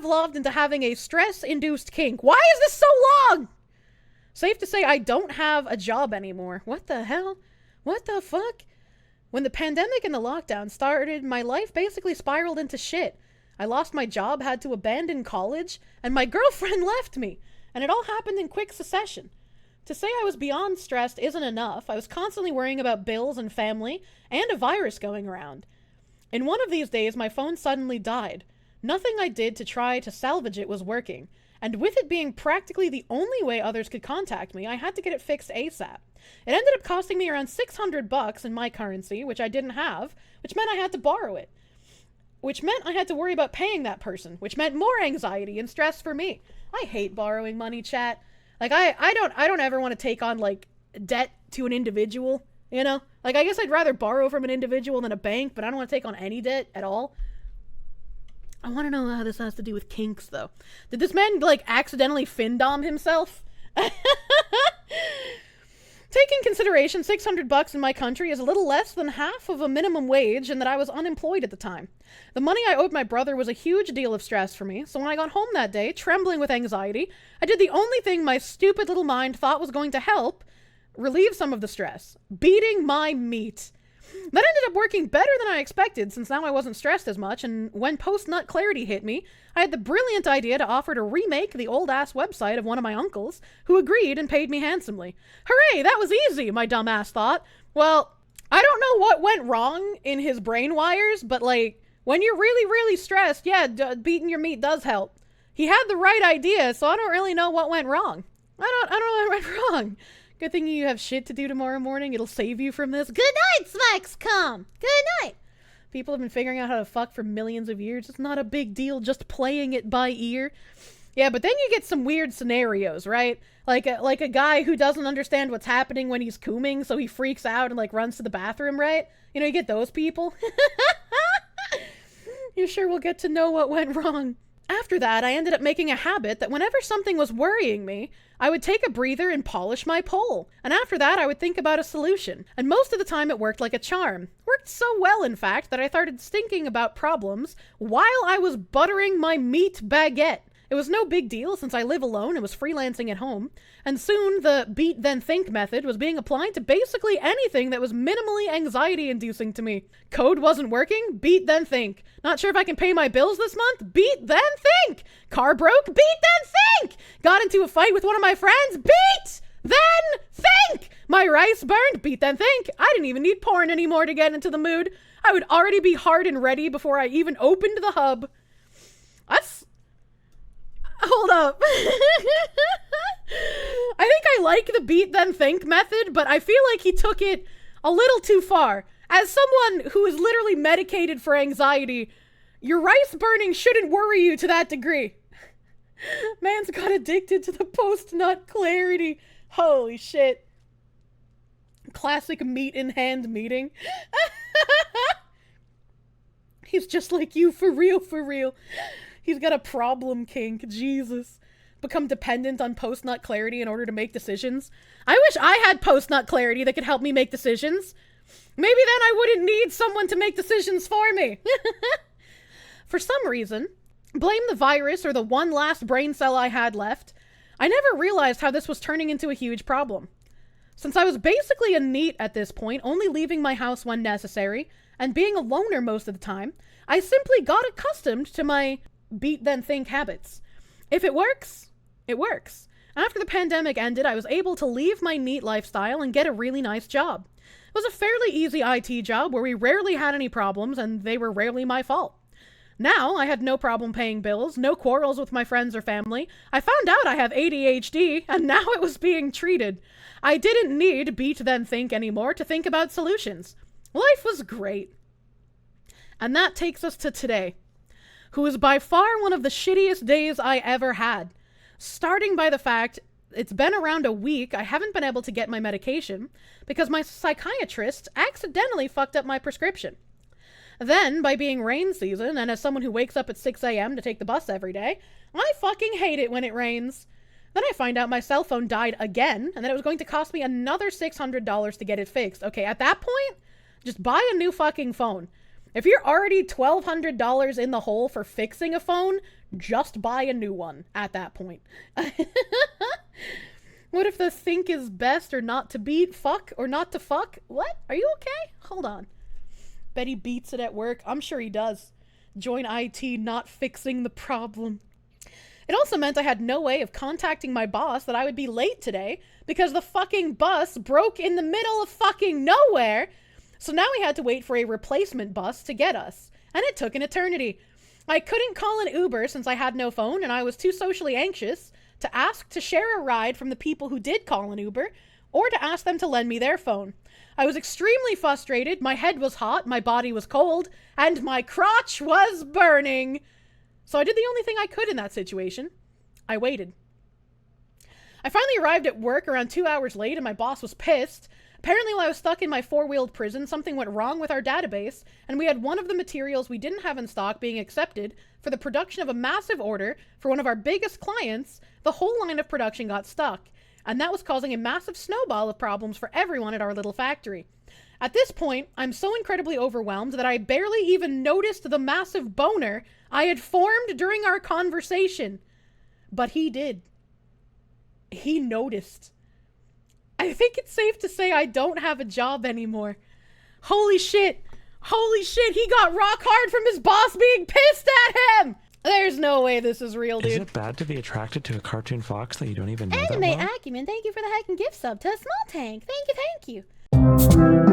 Pavloved into having a stress-induced kink. Why is this so long? Safe to say I don't have a job anymore. What the hell? What the fuck? When the pandemic and the lockdown started, my life basically spiraled into shit. I lost my job, had to abandon college, and my girlfriend left me. And it all happened in quick succession. To say I was beyond stressed isn't enough. I was constantly worrying about bills and family, and a virus going around. In one of these days, my phone suddenly died. Nothing I did to try to salvage it was working. And with it being practically the only way others could contact me, I had to get it fixed ASAP. It ended up costing me around $600 in my currency, which I didn't have, which meant I had to borrow it. Which meant I had to worry about paying that person, which meant more anxiety and stress for me. I hate borrowing money, chat. Like, I don't ever want to take on, like, debt to an individual, you know? Like, I guess I'd rather borrow from an individual than a bank, but I don't want to take on any debt at all. I want to know how this has to do with kinks, though. Did this man, like, accidentally fin-dom himself? Taking consideration, $600 in my country is a little less than half of a minimum wage, and that I was unemployed at the time. The money I owed my brother was a huge deal of stress for me, so when I got home that day, trembling with anxiety, I did the only thing my stupid little mind thought was going to help relieve some of the stress: beating my meat. That ended up working better than I expected, since now I wasn't stressed as much, and when post-nut clarity hit me, I had the brilliant idea to offer to remake the old-ass website of one of my uncles, who agreed and paid me handsomely. Hooray, that was easy, my dumb ass thought. Well, I don't know what went wrong in his brain wires, but, like, when you're really, really stressed, yeah, beating your meat does help. He had the right idea, so I don't really know what went wrong. I don't know what went wrong. Good thing you have shit to do tomorrow morning. It'll save you from this. Good night, Smacks, come. Good night. People have been figuring out how to fuck for millions of years. It's not a big deal, just playing it by ear. Yeah, but then you get some weird scenarios, right? Like a guy who doesn't understand what's happening when he's cooming, so he freaks out and, like, runs to the bathroom, right? You know, you get those people. You sure will get to know what went wrong. After that, I ended up making a habit that whenever something was worrying me, I would take a breather and polish my pole. And after that, I would think about a solution. And most of the time, it worked like a charm. Worked so well, in fact, that I started thinking about problems while I was buttering my meat baguette. It was no big deal since I live alone and was freelancing at home. And soon, the beat then think method was being applied to basically anything that was minimally anxiety-inducing to me. Code wasn't working? Beat then think. Not sure if I can pay my bills this month? Beat then think. Car broke? Beat then think. Got into a fight with one of my friends? Beat then think. My rice burned? Beat then think. I didn't even need porn anymore to get into the mood. I would already be hard and ready before I even opened the hub. That's... Hold up. I think I like the beat then think method, but I feel like he took it a little too far. As someone who is literally medicated for anxiety, your rice burning shouldn't worry you to that degree. Man's got addicted to the post-nut clarity. Holy shit. Classic meat in hand meeting. He's just like you, for real, for real. He's got a problem kink, Jesus. Become dependent on post-nut clarity in order to make decisions. I wish I had post-nut clarity that could help me make decisions. Maybe then I wouldn't need someone to make decisions for me. For some reason, blame the virus or the one last brain cell I had left, I never realized how this was turning into a huge problem. Since I was basically a NEET at this point, only leaving my house when necessary, and being a loner most of the time, I simply got accustomed to my beat then think habits. If it works, it works. After the pandemic ended, I was able to leave my NEET lifestyle and get a really nice job. It was a fairly easy IT job where we rarely had any problems and they were rarely my fault. Now, I had no problem paying bills, no quarrels with my friends or family. I found out I have ADHD, and now it was being treated. I didn't need beat then think anymore to think about solutions. Life was great. And that takes us to today, who is by far one of the shittiest days I ever had. Starting by the fact it's been around a week I haven't been able to get my medication because my psychiatrist accidentally fucked up my prescription. Then, by being rain season, and as someone who wakes up at 6 a.m. to take the bus every day, I fucking hate it when it rains. Then I find out my cell phone died again, and that it was going to cost me another $600 to get it fixed. Okay, at that point, just buy a new fucking phone. If you're already $1,200 in the hole for fixing a phone, just buy a new one at that point. What if the think is best or not to beat? Fuck or not to fuck? What? Are you okay? Hold on. Bet he beats it at work. I'm sure he does. Join IT, not fixing the problem. It also meant I had no way of contacting my boss that I would be late today because the fucking bus broke in the middle of fucking nowhere. So now we had to wait for a replacement bus to get us. And it took an eternity. I couldn't call an Uber since I had no phone and I was too socially anxious to ask to share a ride from the people who did call an Uber or to ask them to lend me their phone. I was extremely frustrated, my head was hot, my body was cold, and my crotch was burning. So I did the only thing I could in that situation. I waited. I finally arrived at work around 2 hours late and my boss was pissed. Apparently while I was stuck in my 4-wheeled prison, something went wrong with our database, and we had one of the materials we didn't have in stock being accepted for the production of a massive order for one of our biggest clients. The whole line of production got stuck, and that was causing a massive snowball of problems for everyone at our little factory. At this point, I'm so incredibly overwhelmed that I barely even noticed the massive boner I had formed during our conversation. But he did. He noticed. I think it's safe to say I don't have a job anymore. Holy shit. Holy shit, he got rock hard from his boss being pissed at him! There's no way this is real, dude. Is it bad to be attracted to a cartoon fox that you don't even know Anime that well? Acumen, thank you for the hacking gift sub to a small tank. Thank you, thank you.